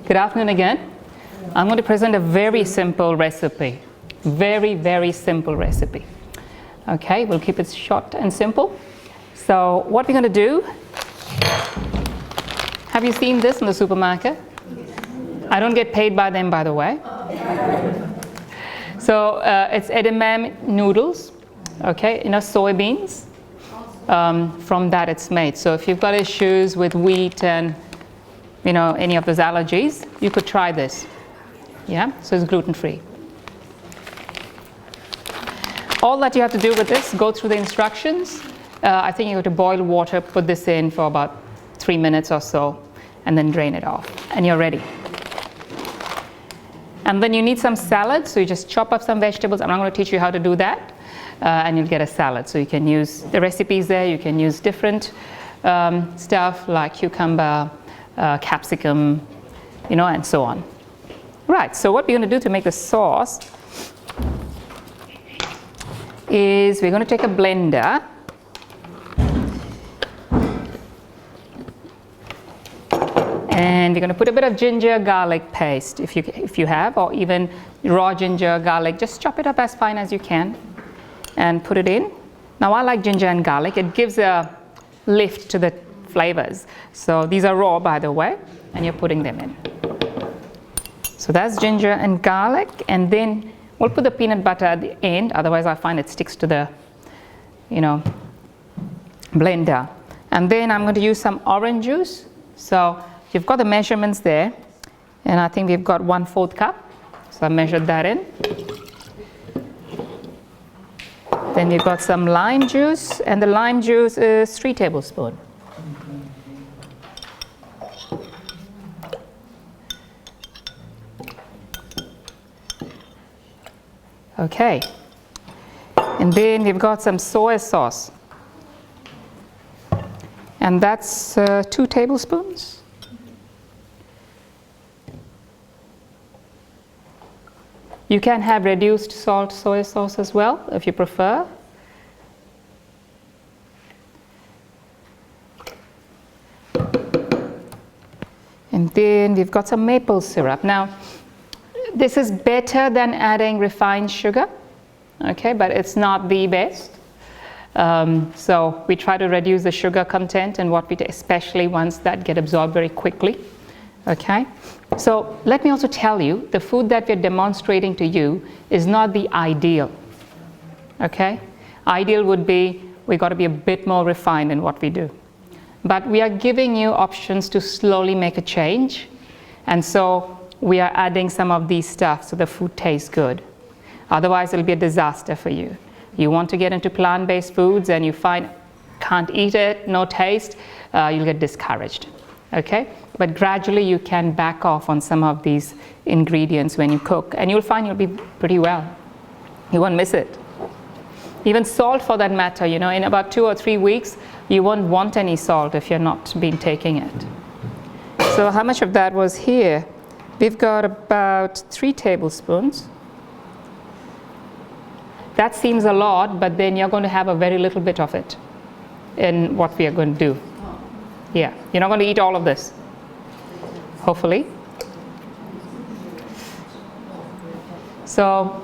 Good afternoon again. I'm going to present a very simple recipe. Very simple recipe. Okay, we'll keep it short and simple. So what we're going to do, have you seen this in the supermarket? I don't get paid by them, by the way. So it's edamame noodles, okay, soybeans. From that it's made. So if you've got issues with wheat and any of those allergies, you could try this. Yeah, so it's gluten-free. All that you have to do with this, go through the instructions. I think you have to boil water, put this in for about 3 minutes or so, and then drain it off, and you're ready. And then you need some salad, so you just chop up some vegetables. I'm not going to teach you how to do that, and you'll get a salad. So you can use the recipes there. You can use different stuff like cucumber, capsicum, and so on. Right, so what we're going to do to make the sauce is we're going to take a blender and we're going to put a bit of ginger garlic paste if you have, or even raw ginger garlic. Just chop it up as fine as you can and put it in. Now I like ginger and garlic. It gives a lift to the flavors. So these are raw, by the way, and you're putting them in. So that's ginger and garlic, and then we'll put the peanut butter at the end. Otherwise I find it sticks to the blender. And then I'm going to use some orange juice. So you've got the measurements there, and I think we've got 1/4 cup. So I measured that in. Then you've got some lime juice, and the lime juice is 3 tablespoons. Okay, and then we've got some soy sauce, and that's 2 tablespoons. You can have reduced salt soy sauce as well if you prefer. And then we've got some maple syrup. Now, this is better than adding refined sugar, okay, but it's not the best. So we try to reduce the sugar content in what we do, especially ones that get absorbed very quickly, okay. So let me also tell you, the food that we're demonstrating to you is not the ideal, okay. Ideal would be, we got to be a bit more refined in what we do. But we are giving you options to slowly make a change, and so we are adding some of these stuff so the food tastes good. Otherwise it'll be a disaster for you. You want to get into plant-based foods and you find can't eat it, no taste, you'll get discouraged, okay. But gradually you can back off on some of these ingredients when you cook, and you'll find you'll be pretty well. You won't miss it. Even salt, for that matter, in about 2 or 3 weeks you won't want any salt if you're not been taking it. So how much of that was here? We've got about 3 tablespoons. That seems a lot, but then you're going to have a very little bit of it in what we are going to do. Yeah, you're not going to eat all of this, hopefully. So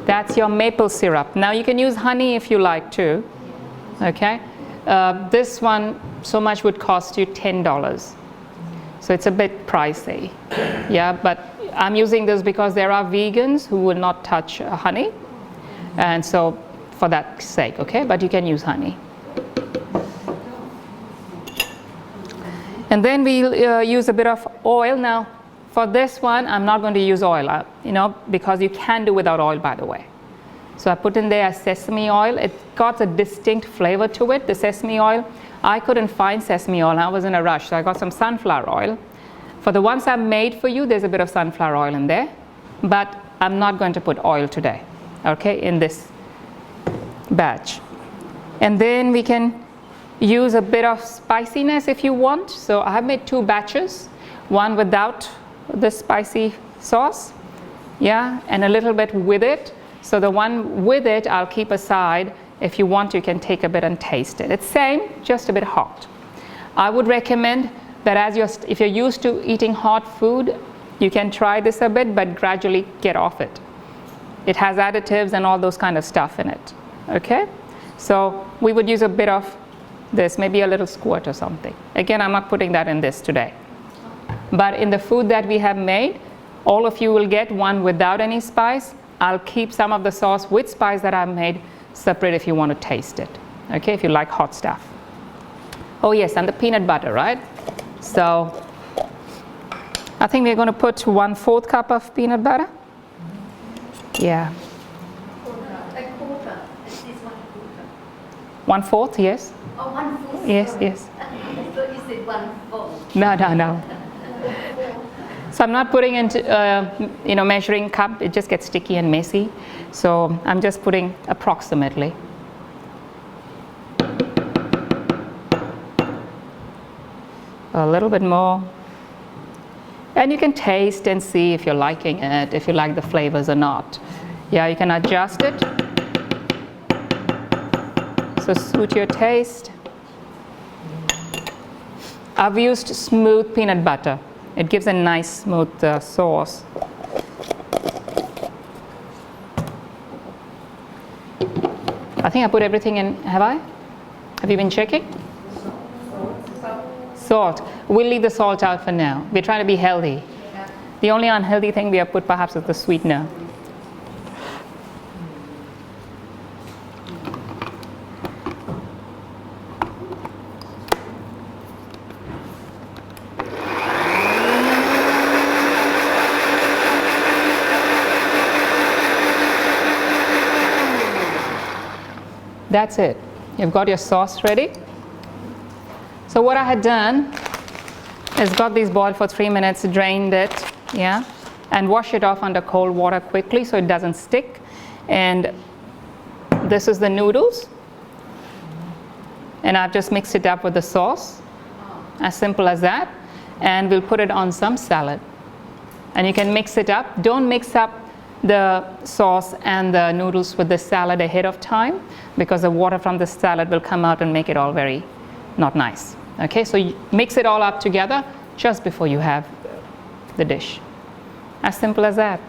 that's your maple syrup. Now you can use honey if you like to, okay. This one so much would cost you $10. So it's a bit pricey, yeah, but I'm using this because there are vegans who will not touch honey, and so for that sake, okay, but you can use honey. And then we'll use a bit of oil. Now for this one I'm not going to use oil, because you can do without oil, by the way. So I put in there sesame oil. It got a distinct flavor to it, the sesame oil. I couldn't find sesame oil. I was in a rush, so I got some sunflower oil. For the ones I've made for you, there's a bit of sunflower oil in there, but I'm not going to put oil today, okay, in this batch. And then we can use a bit of spiciness if you want. So I have made 2 batches, one without the spicy sauce, yeah, and a little bit with it. So the one with it I'll keep aside. If you want, you can take a bit and taste it. It's same, just a bit hot. I would recommend But if you're used to eating hot food, you can try this a bit, but gradually get off it. It has additives and all those kind of stuff in it. Okay? So we would use a bit of this, maybe a little squirt or something. Again, I'm not putting that in this today. But in the food that we have made, all of you will get one without any spice. I'll keep some of the sauce with spice that I've made separate if you want to taste it. Okay, if you like hot stuff. Oh yes, and the peanut butter, right? So I think we're going to put 1/4 cup of peanut butter. Yeah. A quarter. This is 1/4. 1/4, yes. Oh, 1/4. Yes, yes. I thought you said 1/4. No, no, no. So I'm not putting into, measuring cup. It just gets sticky and messy. So I'm just putting approximately. A little bit more. And you can taste and see if you're liking it, if you like the flavors or not. Yeah, you can adjust it. So suit your taste. I've used smooth peanut butter. It gives a nice smooth sauce. I think I put everything in, have I? Have you been checking? Salt. We'll leave the salt out for now. We're trying to be healthy. Yeah. The only unhealthy thing we have put perhaps is the sweetener. That's it. You've got your sauce ready. So what I had done is got these boiled for 3 minutes, drained it, yeah, and wash it off under cold water quickly so it doesn't stick. And this is the noodles. And I've just mixed it up with the sauce. As simple as that. And we'll put it on some salad. And you can mix it up. Don't mix up the sauce and the noodles with the salad ahead of time, because the water from the salad will come out and make it all very not nice. Okay, so you mix it all up together just before you have the dish. As simple as that.